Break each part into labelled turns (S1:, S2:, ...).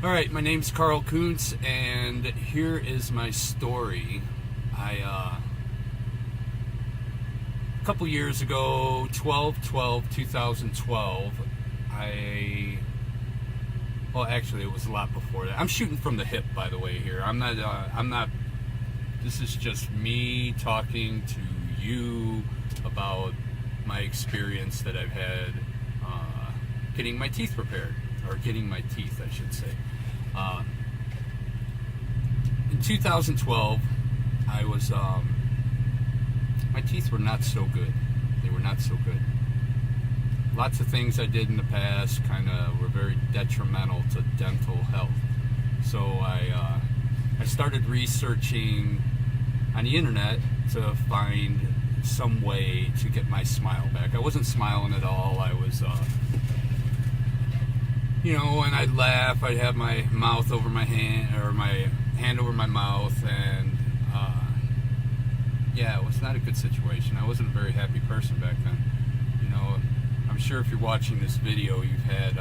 S1: Alright, my name's Carl Kuntz, and here is my story. A couple years ago, 12/12/2012, well, actually, it was a lot before that. I'm shooting from the hip, by the way, here. I'm not, this is just me talking to you about my experience that I've had getting my teeth repaired, or getting my teeth, I should say. In 2012, I was, my teeth were not so good. They were not so good. Lots of things I did in the past kind of were very detrimental to dental health. So I started researching on the internet to find some way to get my smile back. I wasn't smiling at all. I was, when I'd laugh, I'd have my mouth over my hand, or my hand over my mouth, and yeah, it was not a good situation. I wasn't a very happy person back then. I'm sure if you're watching this video, you've had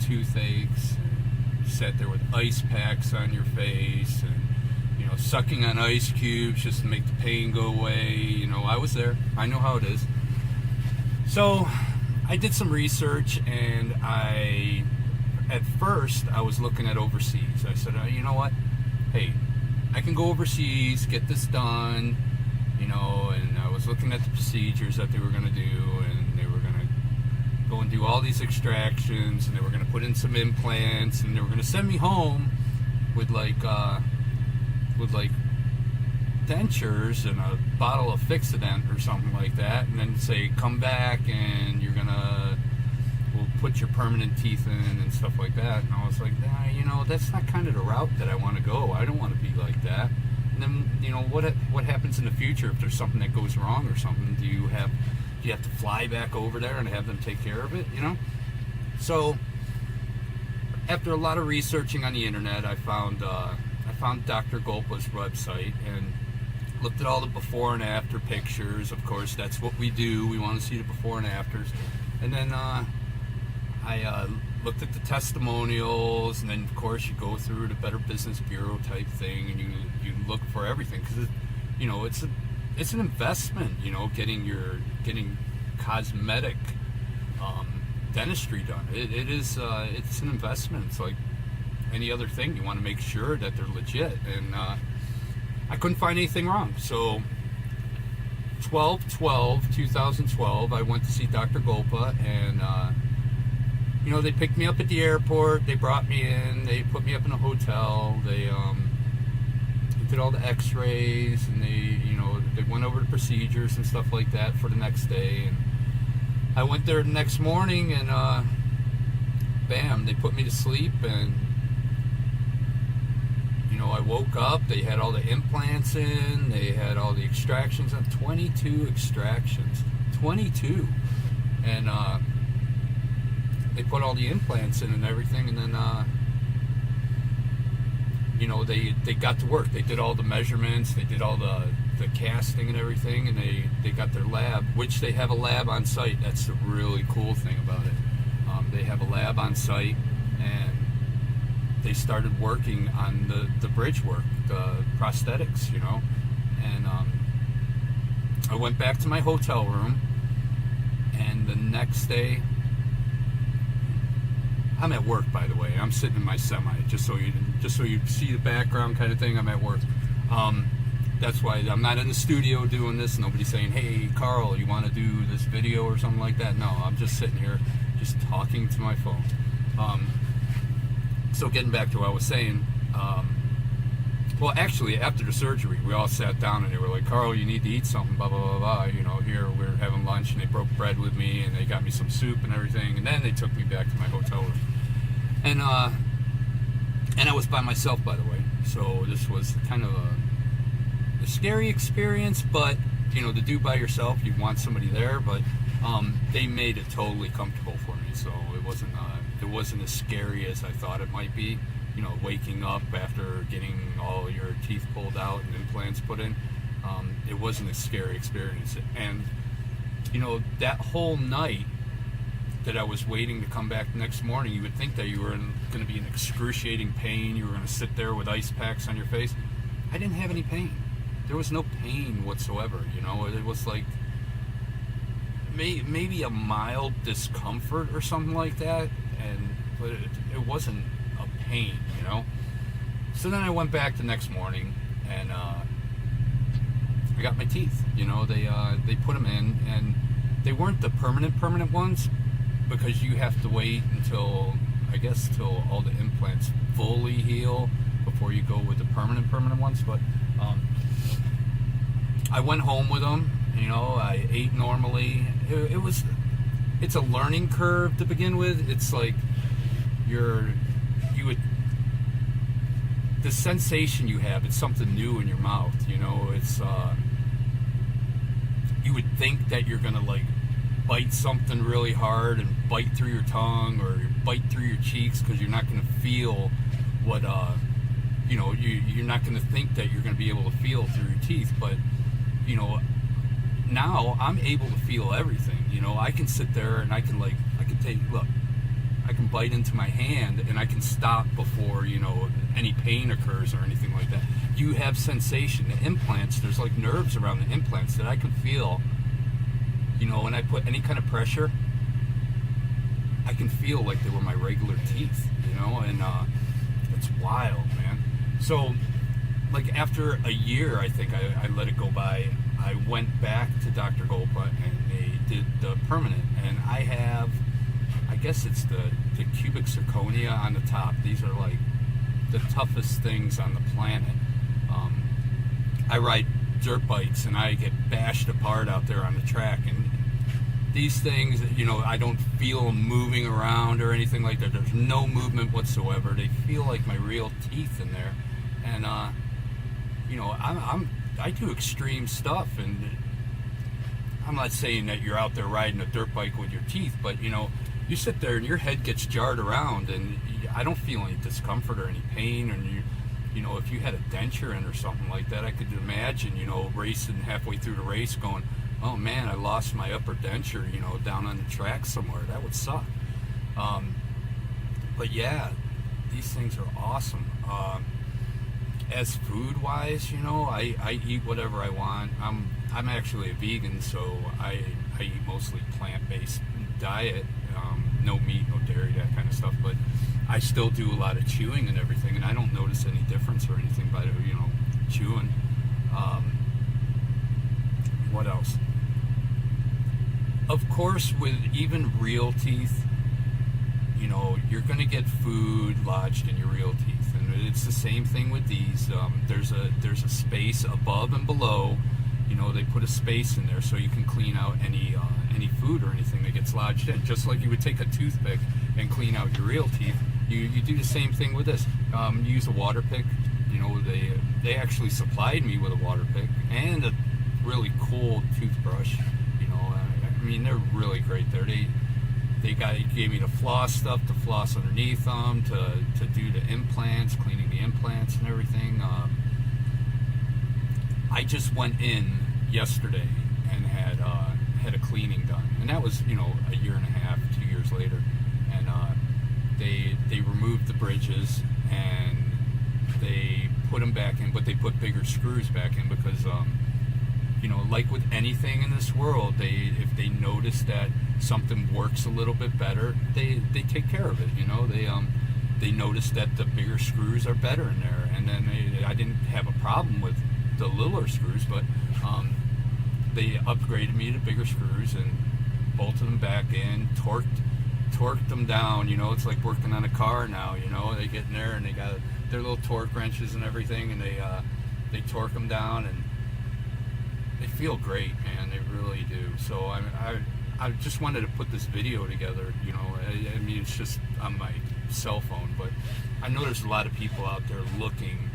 S1: toothaches, and sat there with ice packs on your face, and sucking on ice cubes just to make the pain go away. I was there. I know how it is. So I did some research, and at first I was looking at overseas. I said, you know what? Hey, I can go overseas, get this done, and I was looking at the procedures that they were going to do, and they were going to go and do all these extractions, and they were going to put in some implants, and they were going to send me home with like dentures and a bottle of Fixodent or something like that, and then say, come back and we'll put your permanent teeth in and stuff like that. And I was like, nah, that's not kind of the route that I want to go. I don't want to be like that. And then, what happens in the future if there's something that goes wrong or something? Do you have to fly back over there and have them take care of it, So after a lot of researching on the internet, I found Dr. Golpa's website and looked at all the before and after pictures. Of course, that's what we do. We want to see the before and afters. And then I looked at the testimonials, and then of course you go through the Better Business Bureau type thing, and you look for everything, because it's an investment. Getting cosmetic dentistry done. It's an investment. It's like any other thing. You want to make sure that they're legit, and I couldn't find anything wrong. So 12/12/2012, I went to see Dr. Golpa, and they picked me up at the airport. They brought me in. They put me up in a hotel. They did all the X-rays, and they went over the procedures and stuff like that for the next day. And I went there the next morning, and bam, they put me to sleep, and I woke up. They had all the implants in. They had all the extractions on. 22 extractions. 22. And they put all the implants in and everything, and then they got to work. They did all the measurements. They did all the casting and everything, and they got their lab, which they have a lab on site. That's the really cool thing about it. They have a lab on site, and they started working on the bridge work, the prosthetics, and I went back to my hotel room, and the next day, I'm at work, by the way. I'm sitting in my semi, just so you see the background kind of thing. I'm at work. That's why I'm not in the studio doing this. Nobody's saying, hey, Carl, you want to do this video or something like that? No, I'm just sitting here, just talking to my phone. So getting back to what I was saying, well, actually, after the surgery, we all sat down, and they were like, Carl, you need to eat something, blah, blah, blah, blah. Here we're having lunch, and they broke bread with me, and they got me some soup and everything, and then they took me back to my hotel room. And I was by myself, by the way, so this was kind of a scary experience, but, to do by yourself, you want somebody there, but they made it totally comfortable for me, so it wasn't as scary as I thought it might be. Waking up after getting all your teeth pulled out and implants put in, it wasn't a scary experience. And that whole night, that I was waiting to come back the next morning, you would think that you were going to be in excruciating pain. You were going to sit there with ice packs on your face. I didn't have any pain. There was no pain whatsoever, you know. It was like maybe a mild discomfort or something like that, but it wasn't a pain, you know. So then I went back the next morning, and I got my teeth. You know, they put them in, and they weren't the permanent ones, because you have to wait until, I guess, till all the implants fully heal before you go with the permanent ones. But I went home with them. You know, I ate normally. It's a learning curve to begin with. It's like the sensation you have, it's something new in your mouth, you know. It's you would think that you're gonna like bite something really hard and bite through your tongue or bite through your cheeks, because you're not gonna feel what you know, you're not gonna think that you're gonna be able to feel through your teeth. But you know, now I'm able to feel everything. You know, I can sit there and I can I can bite into my hand and I can stop before, you know, any pain occurs or anything like that. You have sensation. The implants, there's like nerves around the implants that I can feel. You know, when I put any kind of pressure, I can feel like they were my regular teeth, you know, and it's wild, man. So, like, after a year, I think I let it go by, I went back to Dr. Golpa, and they did the permanent, and I have, I guess it's the cubic zirconia on the top. These are like the toughest things on the planet. I ride dirt bikes and I get bashed apart out there on the track, and these things, you know, I don't feel them moving around or anything like that. There's no movement whatsoever. They feel like my real teeth in there. And you know, I do extreme stuff, and I'm not saying that you're out there riding a dirt bike with your teeth, but you know, you sit there and your head gets jarred around, and I don't feel any discomfort or any pain. And you know, if you had a denture in or something like that, I could imagine, you know, racing halfway through the race going, oh man, I lost my upper denture, you know, down on the track somewhere. That would suck. But yeah, these things are awesome. As food wise, you know, I eat whatever I want. I'm actually a vegan, so I eat mostly plant-based diet. No meat, no dairy, that kind of stuff. But I still do a lot of chewing and everything, and I don't notice any difference or anything by, you know, chewing. What else? Of course, with even real teeth, you know, you're going to get food lodged in your real teeth, and it's the same thing with these. There's a space above and below. You know, they put a space in there so you can clean out any food or anything that gets lodged in. Just like you would take a toothpick and clean out your real teeth, you do the same thing with this. Use a water pick. You know, they actually supplied me with a water pick and a really cool toothbrush. You know, I mean, they're really great there. They gave me the floss stuff to floss underneath them, to do the implants, cleaning the implants and everything. I just went in yesterday and had a cleaning done, and that was, you know, a year and a half, 2 years later, and they removed the bridges and they put them back in, but they put bigger screws back in because you know, like with anything in this world, if they notice that something works a little bit better, they take care of it. You know, they notice that the bigger screws are better in there, and then I didn't have a problem with the littler screws, but they upgraded me to bigger screws and bolted them back in, torqued them down. You know, it's like working on a car now. You know, they get in there and they got their little torque wrenches and everything, and they torque them down, and they feel great, man. They really do. So I just wanted to put this video together. You know, I mean, it's just on my cell phone, but I know there's a lot of people out there looking,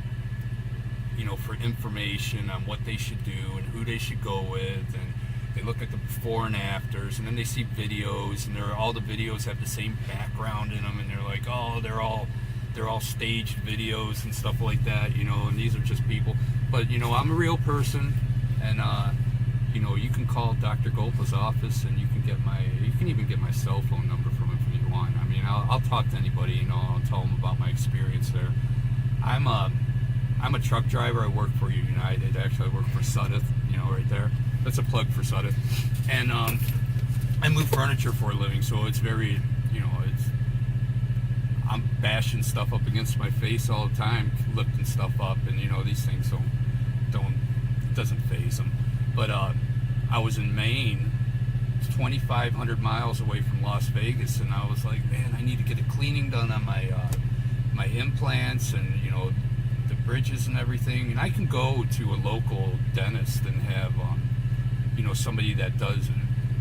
S1: you know, for information on what they should do and who they should go with, and they look at the before and afters, and then they see videos, and all the videos have the same background in them, and they're like, oh, they're all staged videos and stuff like that, you know, and these are just people. But you know, I'm a real person, and you know, you can call Dr. Golpa's office, and you can even get my cell phone number mean, I'll talk to anybody, you know, I'll tell them about my experience there. I'm a truck driver. I work for United. Actually, I work for Suddeth, you know, right there. That's a plug for Suddeth. And I move furniture for a living, so it's very, you know, I'm bashing stuff up against my face all the time, lifting stuff up, and you know, these things doesn't faze them. But I was in Maine, 2,500 miles away from Las Vegas, and I was like, man, I need to get a cleaning done on my my implants and, you know, the bridges and everything. And I can go to a local dentist and have you know, somebody that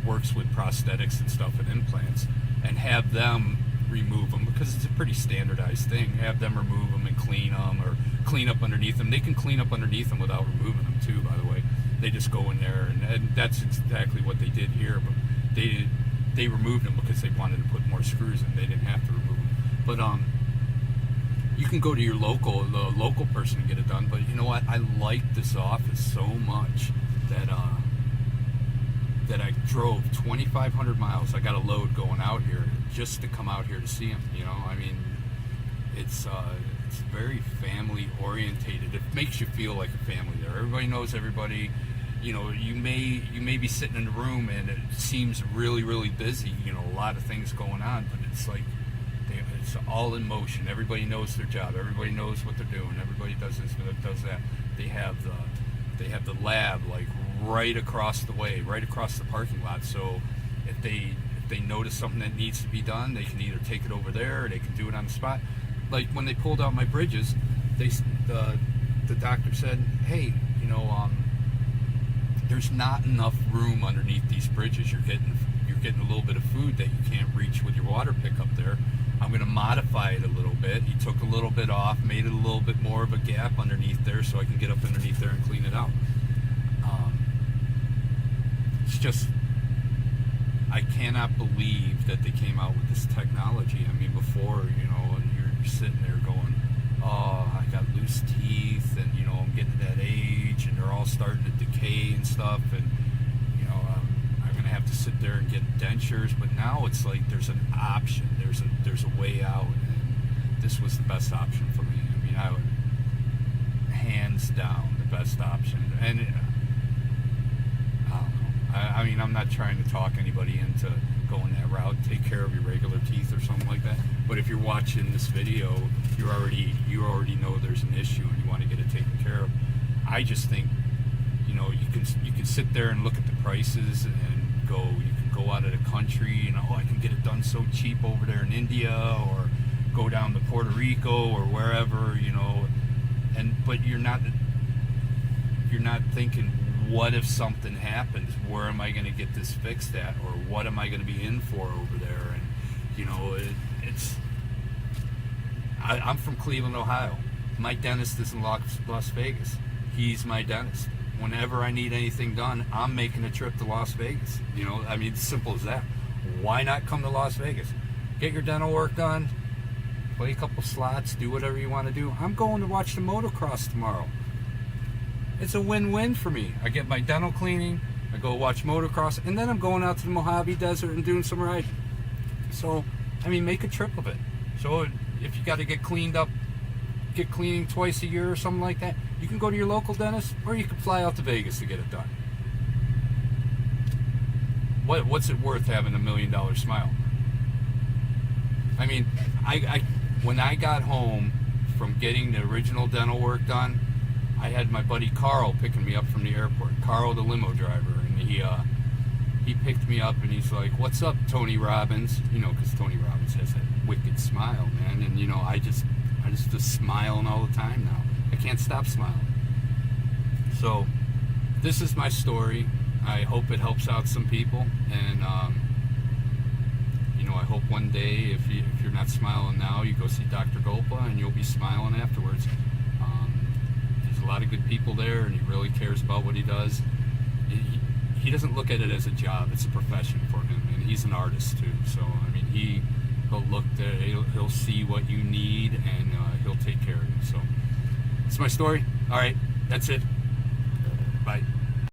S1: works with prosthetics and stuff and implants, and have them remove them, because it's a pretty standardized thing. Have them remove them and clean them, or clean up underneath them. They can clean up underneath them without removing them too, by the way. They just go in there, and that's exactly what they did here. But they removed them because they wanted to put more screws in. They didn't have to remove them. But you can go to the local person and get it done. But you know what? I like this office so much that I drove 2,500 miles. I got a load going out here just to come out here to see him. You know, I mean, it's very family orientated. It makes you feel like a family there. Everybody knows everybody. You know, you may be sitting in a room and it seems really, really busy. You know, a lot of things going on, but it's like it's all in motion. Everybody knows their job. Everybody knows what they're doing. Everybody does this, does that. They have the lab like right across the way, right across the parking lot. So if they notice something that needs to be done, they can either take it over there or they can do it on the spot. Like when they pulled out my bridges, the doctor said, hey, you know, there's not enough room underneath these bridges. You're getting a little bit of food that you can't reach with your water pickup there. I'm going to modify it a little bit. He took a little bit off, made it a little bit more of a gap underneath there so I can get up underneath there and clean it out. It's just, I cannot believe that they came out with this technology. I mean, before, you know, and you're sitting there going, oh, I got loose teeth, and, you know, I'm getting to that age, and they're all starting to decay and stuff, and, you know, I'm going to have to sit there and get dentures. But now it's like there's an option. There's a way out, and this was the best option for me. I mean, I would, hands down, the best option. And I don't know. I mean, I'm not trying to talk anybody into going that route. Take care of your regular teeth or something like that. But if you're watching this video, you already know there's an issue and you want to get it taken care of. I just think, you know, you can sit there and look at the prices and go. You can go out of the country and, oh, I can get it done so cheap over there in India, or go down to Puerto Rico or wherever, you know. But you're not thinking, what if something happens? Where am I going to get this fixed at? Or what am I going to be in for over there? And, you know, I'm from Cleveland, Ohio. My dentist is in Las Vegas. He's my dentist. Whenever I need anything done, I'm making a trip to Las Vegas. You know, I mean, it's simple as that. Why not come to Las Vegas? Get your dental work done, play a couple slots, do whatever you want to do. I'm going to watch the motocross tomorrow. It's a win-win for me. I get my dental cleaning, I go watch motocross, and then I'm going out to the Mojave Desert and doing some riding. So, I mean, make a trip of it. So if you got to get cleaned up, get cleaning twice a year or something like that, you can go to your local dentist, or you can fly out to Vegas to get it done. What's it worth having $1 million smile? I mean, when I got home from getting the original dental work done, I had my buddy Carl picking me up from the airport. Carl, the limo driver, and he picked me up and he's like, "What's up, Tony Robbins?" You know, because Tony Robbins has that wicked smile, man. And you know, I just smiling all the time now. I can't stop smiling. So, this is my story. I hope it helps out some people, and you know, I hope one day, if you're not smiling now, you go see Dr. Golpa and you'll be smiling afterwards. There's a lot of good people there, and he really cares about what he does. He doesn't look at it as a job; it's a profession for him, and he's an artist too. So, I mean, he'll look there, he'll see what you need, and he'll take care of you. So, it's my story. All right, that's it. Bye.